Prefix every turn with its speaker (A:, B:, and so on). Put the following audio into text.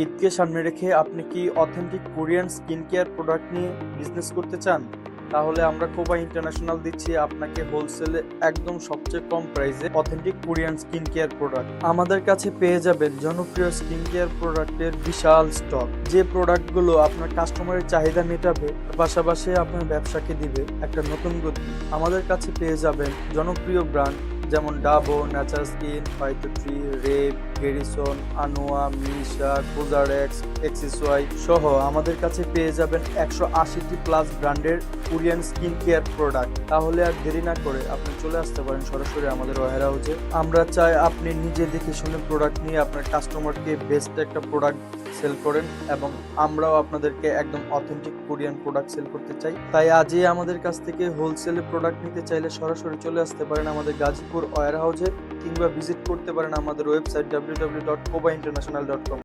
A: ঈদকে সামনে রেখে আপনি কি authentic Korean skin care product নিয়ে বিজনেস করতে চান? তাহলে আমরা কোবা ইন্টারন্যাশনাল দিচ্ছি আপনাকে হোলসেলে একদম সবচেয়ে কম প্রাইসে authentic Korean skin care product. আমাদের কাছে পেয়ে যাবেন জনপ্রিয় স্কিন কেয়ার প্রোডাক্টের বিশাল স্টক, যে প্রোডাক্টগুলো আপনার কাস্টমারের চাহিদা মেটাবে, পাশাপাশি আপনার ব্যবসাকে দিবে একটা নতুন গতি। আমাদের কাছে পেয়ে যাবেন জনপ্রিয় ব্র্যান্ড যেমন ডাবো, ন্যাচার স্কিন, ফাইটোট্রি, রেপ, গেরিসন, আনোয়া, মিশা, কোজারেক্স, এক্সিসওয়াই সহ আমাদের কাছে পেয়ে যাবেন 180টি প্লাস ব্র্যান্ডের কোরিয়ান স্কিন কেয়ার প্রোডাক্ট। তাহলে আর দেরি না করে আপনি চলে আসতে পারেন সরাসরি আমাদের ওয়্যার হাউসে। আমরা চাই আপনি নিজে দেখে শুনে প্রোডাক্ট নিয়ে আপনার কাস্টমারকে বেস্ট একটা প্রোডাক্ট সেল করেন, এবং আমরাও আপনাদেরকে একদম অথেন্টিক কোরিয়ান প্রোডাক্ট সেল করতে চাই। তাই আজই আমাদের কাছ থেকে হোলসেলে প্রোডাক্ট নিতে চাইলে সরাসরি চলে আসতে পারেন আমাদের গাজীপুর ওয়্যার হাউসে, কিংবা ভিজিট করতে পারেন আমাদের ওয়েবসাইট www.kobainternational.com।